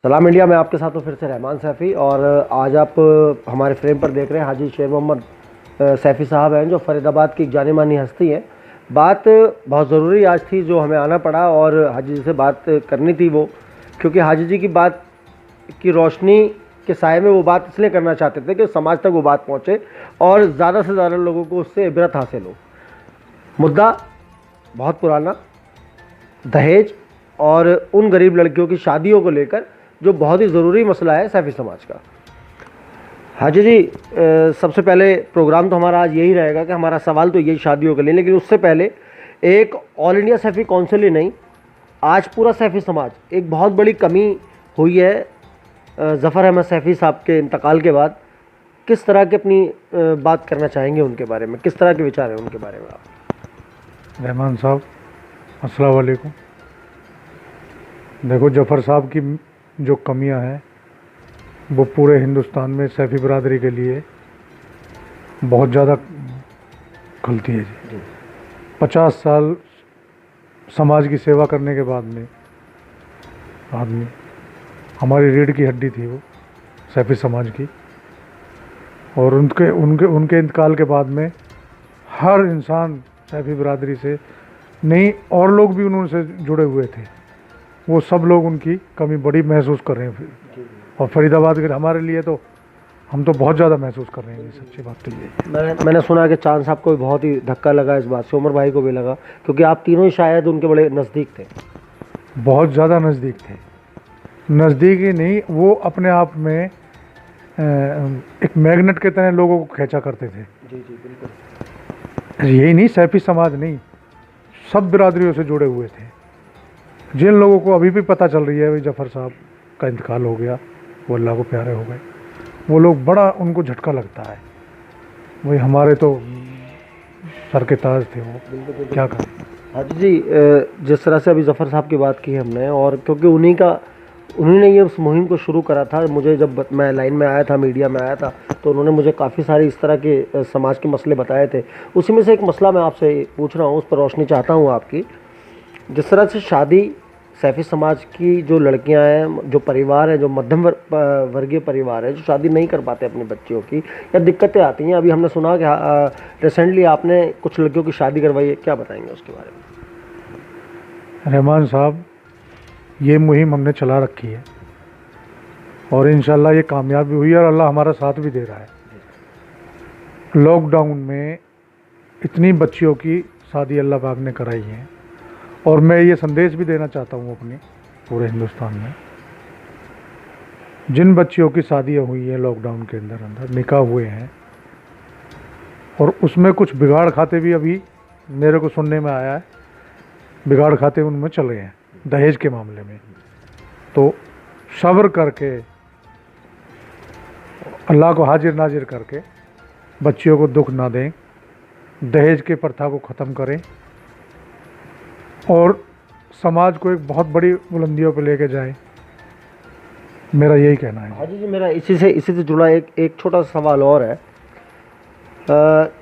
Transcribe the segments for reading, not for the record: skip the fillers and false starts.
सलाम इंडिया में आपके साथ हूँ फिर से रहमान सैफ़ी। और आज आप हमारे फ्रेम पर देख रहे हैं हाजी शेर मोहम्मद सैफ़ी साहब हैं, जो फ़रीदाबाद की एक जानी मानी हस्ती हैं। बात बहुत ज़रूरी आज थी जो हमें आना पड़ा और हाजी जी से बात करनी थी वो, क्योंकि हाजी जी की बात की रोशनी के साए में वो बात इसलिए करना चाहते थे कि समाज तक वो बात पहुँचे और ज़्यादा से ज़्यादा लोगों को उससे इबरत हासिल हो। मुद्दा बहुत पुराना, दहेज और उन गरीब लड़कियों की शादियों को लेकर, जो बहुत ही ज़रूरी मसला है सैफ़ी समाज का। हाजी जी, सबसे पहले प्रोग्राम तो हमारा आज यही रहेगा कि हमारा सवाल तो यही शादियों के लिए, लेकिन उससे पहले एक ऑल इंडिया सैफ़ी काउंसिल ही नहीं, आज पूरा सैफ़ी समाज, एक बहुत बड़ी कमी हुई है ज़फ़र अहमद सैफ़ी साहब के इंतकाल के बाद। किस तरह की अपनी बात करना चाहेंगे उनके बारे में, किस तरह के विचार हैं उनके बारे में आप? रहमान साहब, अस्सलाम वालेकुम। देखो, जफ़र साहब की जो कमियां हैं वो पूरे हिंदुस्तान में सैफ़ी बरादरी के लिए बहुत ज़्यादा खलती है जी। 50 साल समाज की सेवा करने के बाद में आदमी, हमारी रीढ़ की हड्डी थी वो सैफ़ी समाज की, और उनके उनके उनके इंतकाल के बाद में हर इंसान सैफ़ी बरादरी से नहीं, और लोग भी उनसे जुड़े हुए थे, वो सब लोग उनकी कमी बड़ी महसूस कर रहे हैं। और फरीदाबाद के हमारे लिए तो हम तो बहुत ज़्यादा महसूस कर रहे हैं। सच्ची बात तो ये मैंने सुना कि चांद साहब को भी बहुत ही धक्का लगा इस बात से, उमर भाई को भी लगा, क्योंकि आप तीनों ही शायद उनके बड़े नज़दीक थे। बहुत ज़्यादा नज़दीक थे। नज़दीक ही नहीं, वो अपने आप में एक मैग्नेट के तरह लोगों को खींचा करते थे। जी जी बिल्कुल। यही नहीं, सैफ़ी समाज नहीं, सब बिरादरियों से जुड़े हुए थे। जिन लोगों को अभी भी पता चल रही है भाई जफ़र साहब का इंतकाल हो गया, वो अल्लाह को प्यारे हो गए, वो लोग बड़ा उनको झटका लगता है। वही हमारे तो सर के ताज थे वो, क्या करें। हाजी जी, जिस तरह से अभी ज़फ़र साहब की बात की हमने, और क्योंकि उन्होंने ये उस मुहिम को शुरू करा था, मुझे जब मैं लाइन में आया था, मीडिया में आया था, तो उन्होंने मुझे काफ़ी सारे इस तरह के समाज के मसले बताए थे। उसी में से एक मसला मैं आपसे पूछ रहा हूँ, उस पर रोशनी चाहता हूँ आपकी। जिस तरह से शादी सैफ़ी समाज की जो लड़कियां हैं, जो परिवार हैं, जो मध्यम वर्गीय परिवार है, जो शादी नहीं कर पाते अपने बच्चियों की, या दिक्कतें आती हैं। अभी हमने सुना कि रिसेंटली आपने कुछ लड़कियों की शादी करवाई है, क्या बताएंगे उसके बारे में? रहमान साहब, ये मुहिम हमने चला रखी है और इंशाल्लाह ये कामयाब भी हुई है और अल्लाह हमारा साथ भी दे रहा है। लॉकडाउन में इतनी बच्चियों की शादी अल्लाह पाक ने कराई है, और मैं ये संदेश भी देना चाहता हूँ अपने पूरे हिंदुस्तान में, जिन बच्चियों की शादियाँ हुई हैं लॉकडाउन के अंदर निकाह हुए हैं, और उसमें कुछ बिगाड़ खाते भी अभी मेरे को सुनने में आया है, बिगाड़ खाते उनमें चले हैं दहेज के मामले में। तो सब्र करके, अल्लाह को हाजिर नाजिर करके बच्चियों को दुख ना दें, दहेज के प्रथा को ख़त्म करें और समाज को एक बहुत बड़ी बुलंदियों पर लेके जाएं। मेरा यही कहना है। हाजी जी, मेरा इसी से जुड़ा एक छोटा सा सवाल और है।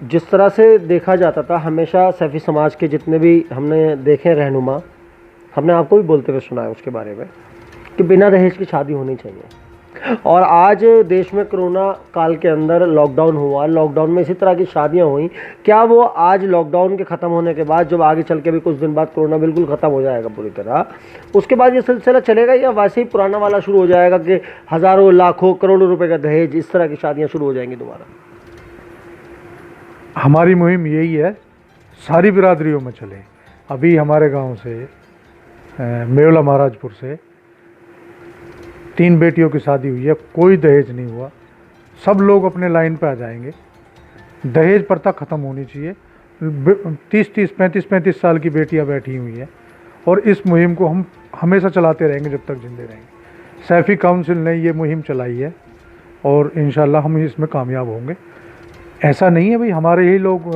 जिस तरह से देखा जाता था हमेशा, सैफ़ी समाज के जितने भी हमने देखे रहनुमा, हमने आपको भी बोलते हुए सुना है उसके बारे में कि बिना दहेज की शादी होनी चाहिए। और आज देश में कोरोना काल के अंदर लॉकडाउन हुआ, लॉकडाउन में इसी तरह की शादियां हुई। क्या वो आज लॉकडाउन के ख़त्म होने के बाद, जब आगे चल के भी कुछ दिन बाद कोरोना बिल्कुल ख़त्म हो जाएगा पूरी तरह, उसके बाद ये सिलसिला चलेगा, या वैसे ही पुराना वाला शुरू हो जाएगा कि हज़ारों लाखों करोड़ों रुपए का दहेज, इस तरह की शादियाँ शुरू हो जाएंगी दोबारा? हमारी मुहिम यही है, सारी बिरादरियों में चले। अभी हमारे गांव से मेवला महाराजपुर से 3 बेटियों की शादी हुई है, कोई दहेज नहीं हुआ, सब लोग अपने लाइन पे आ जाएंगे। दहेज प्रथा ख़त्म होनी चाहिए। 30-30, 35-35 साल की बेटियां बैठी हुई हैं, और इस मुहिम को हम हमेशा चलाते रहेंगे जब तक जिंदे रहेंगे। सैफ़ी काउंसिल ने ये मुहिम चलाई है और इंशाल्लाह हम इसमें कामयाब होंगे। ऐसा नहीं है भाई हमारे ही लोग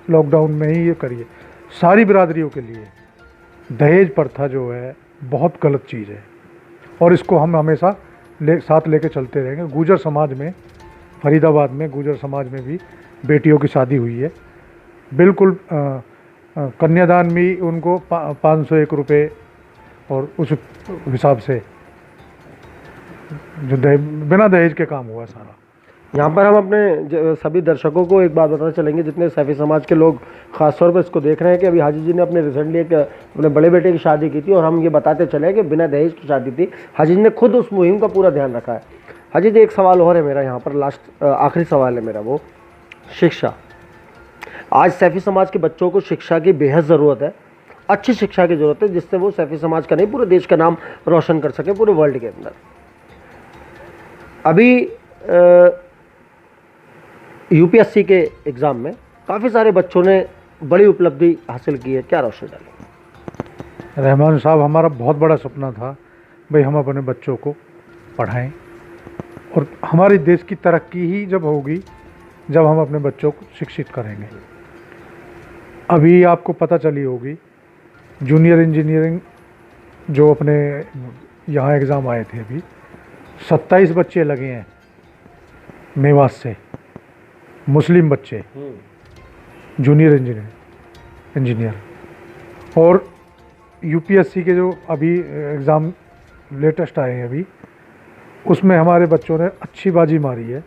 लॉकडाउन में ही ये करिए, सारी बिरादरियों के लिए दहेज प्रथा जो है बहुत गलत चीज़ है, और इसको हम हमेशा साथ लेके चलते रहेंगे। गुजर समाज में, फरीदाबाद में गुजर समाज में भी बेटियों की शादी हुई है, बिल्कुल कन्यादान भी उनको 501 रुपये और उस हिसाब से जो बिना दहेज के काम हुआ सारा। यहाँ पर हम अपने सभी दर्शकों को एक बात बताते चलेंगे, जितने सैफी समाज के लोग खासतौर पर इसको देख रहे हैं, कि अभी हाजी जी ने अपने रिसेंटली एक अपने बड़े बेटे की शादी की थी, और हम ये बताते चले कि बिना दहेज की शादी थी। हाजी जी ने खुद उस मुहिम का पूरा ध्यान रखा है। हाजी जी, एक सवाल और है मेरा यहाँ पर, लास्ट आखिरी सवाल है मेरा, वो शिक्षा। आज सैफी समाज के बच्चों को शिक्षा की बेहद ज़रूरत है, अच्छी शिक्षा की ज़रूरत है, जिससे वो सैफी समाज का नहीं पूरे देश का नाम रोशन कर सके पूरे वर्ल्ड के अंदर। अभी यूपीएससी के एग्ज़ाम में काफ़ी सारे बच्चों ने बड़ी उपलब्धि हासिल की है, क्या रोशनी डालें? रहमान साहब, हमारा बहुत बड़ा सपना था भाई हम अपने बच्चों को पढ़ाएं, और हमारे देश की तरक्की ही जब होगी जब हम अपने बच्चों को शिक्षित करेंगे। अभी आपको पता चली होगी, जूनियर इंजीनियरिंग जो अपने यहाँ एग्ज़ाम आए थे, अभी 27 बच्चे लगे हैं मेवात से, मुस्लिम बच्चे जूनियर इंजीनियर। और यूपीएससी के जो अभी एग्ज़ाम लेटेस्ट आए हैं अभी, उसमें हमारे बच्चों ने अच्छी बाजी मारी है,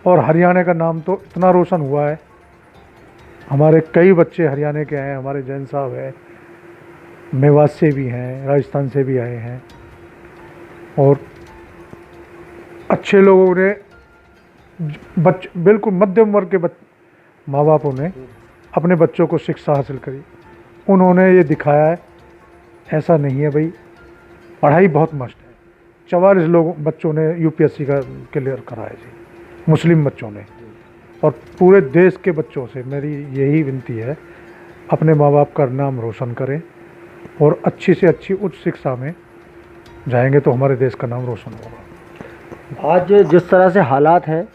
और हरियाणा का नाम तो इतना रोशन हुआ है। हमारे कई बच्चे हरियाणा के हैं, हमारे जैन साहब हैं, मेवात से भी हैं, राजस्थान से भी आए हैं, और अच्छे लोगों ने बिल्कुल मध्यम वर्ग के माँ बापों ने अपने बच्चों को शिक्षा हासिल करी। उन्होंने ये दिखाया है, ऐसा नहीं है भाई, पढ़ाई बहुत मस्त है। 44 बच्चों ने यूपीएससी का क्लियर कराया जी, मुस्लिम बच्चों ने। और पूरे देश के बच्चों से मेरी यही विनती है, अपने माँ बाप का नाम रोशन करें, और अच्छी से अच्छी उच्च शिक्षा में जाएंगे तो हमारे देश का नाम रोशन होगा। आज जिस तरह से हालात हैं,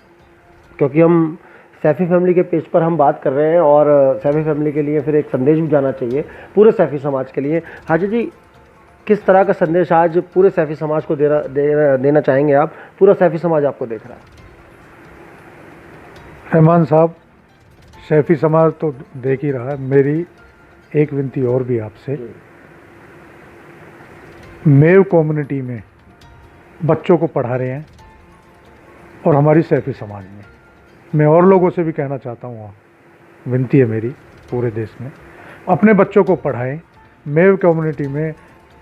क्योंकि हम सैफी फैमिली के पेज पर हम बात कर रहे हैं, और सैफी फैमिली के लिए फिर एक संदेश भी जाना चाहिए पूरे सैफी समाज के लिए। हाजी जी, किस तरह का संदेश आज पूरे सैफी समाज को देना चाहेंगे आप? पूरा सैफी समाज आपको देख रहा है। रहमान साहब, सैफी समाज तो देख ही रहा है। मेरी एक विनती और भी आपसे, मेव कम्युनिटी में बच्चों को पढ़ा रहे हैं, और हमारी सैफी समाज में मैं और लोगों से भी कहना चाहता हूँ, विनती है मेरी पूरे देश में, अपने बच्चों को पढ़ाएं। मेव कम्युनिटी में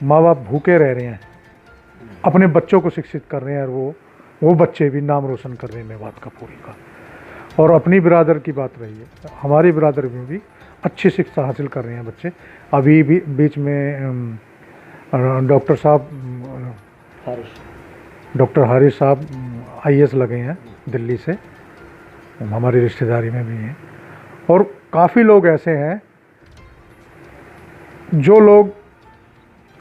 माँ बाप भूखे रह रहे हैं, अपने बच्चों को शिक्षित कर रहे हैं, और वो बच्चे भी नाम रोशन कर रहे हैं मेवात का पूरी का। और अपनी बिरादर की बात रही है, हमारी बिरादर में भी अच्छी शिक्षा हासिल कर रहे हैं बच्चे। अभी भी बीच में डॉक्टर हारिस साहब IAS लगे हैं दिल्ली से, हमारी रिश्तेदारी में भी हैं। और काफ़ी लोग ऐसे हैं जो लोग,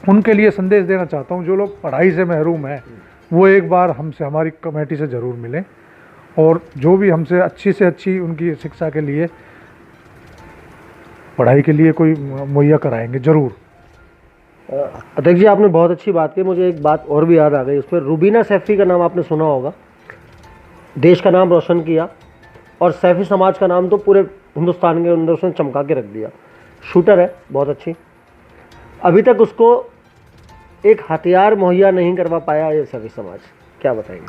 उनके लिए संदेश देना चाहता हूँ, जो लोग पढ़ाई से महरूम हैं, वो एक बार हमसे, हमारी कमेटी से ज़रूर मिलें, और जो भी हमसे अच्छी से अच्छी उनकी शिक्षा के लिए, पढ़ाई के लिए कोई मुहैया कराएंगे ज़रूर। अध्यक्ष जी, आपने बहुत अच्छी बात की। मुझे एक बात और भी याद आ गई उस पर। रूबीना सैफ़ी का नाम आपने सुना होगा, देश का नाम रोशन किया, और सैफ़ी समाज का नाम तो पूरे हिंदुस्तान के अंदर उसने चमका के रख दिया। शूटर है, बहुत अच्छी। अभी तक उसको एक हथियार मुहैया नहीं करवा पाया ये सैफ़ी समाज, क्या बताएंगे?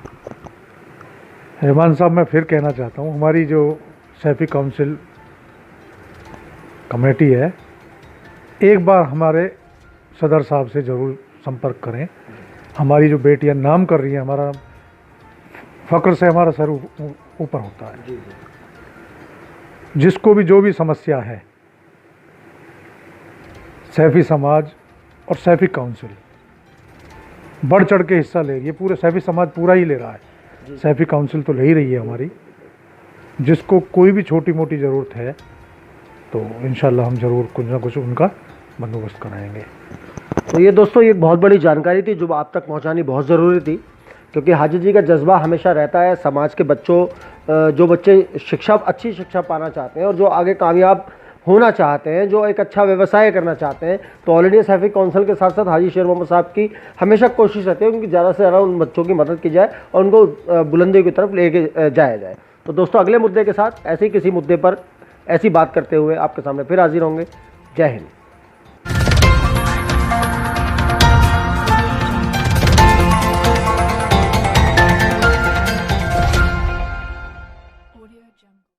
रहमान साहब, मैं फिर कहना चाहता हूँ, हमारी जो सैफी काउंसिल कमेटी है, एक बार हमारे सदर साहब से ज़रूर संपर्क करें। हमारी जो बेटियां नाम कर रही हैं, हमारा फ़ख्र से हमारा सर ऊपर होता है। जिसको भी जो भी समस्या है, सैफी समाज और सैफी काउंसिल बढ़ चढ़ के हिस्सा ले रही है। पूरे सैफी समाज पूरा ही ले रहा है, सैफी काउंसिल तो ले ही रही है हमारी। जिसको कोई भी छोटी मोटी ज़रूरत है तो इंशाल्लाह हम ज़रूर कुछ ना कुछ उनका बंदोबस्त कराएंगे। तो ये दोस्तों, ये बहुत बड़ी जानकारी थी जो आप तक पहुंचानी बहुत ज़रूरी थी, क्योंकि हाजी जी का जज्बा हमेशा रहता है समाज के बच्चों, जो बच्चे अच्छी शिक्षा पाना चाहते हैं और जो आगे कामयाब होना चाहते हैं, जो एक अच्छा व्यवसाय करना चाहते हैं, तो ऑल इंडिया सैफी काउंसिल के साथ साथ हाजी शेर मोहम्मद साहब की हमेशा कोशिश रहती है क्योंकि ज़्यादा से ज़्यादा उन बच्चों की मदद की जाए और उनको बुलंदियों की तरफ लेके जाया जाए। तो दोस्तों, अगले मुद्दे के साथ ऐसे ही किसी मुद्दे पर ऐसी बात करते हुए आपके सामने फिर हाजिर होंगे। जय हिंद। Jungle.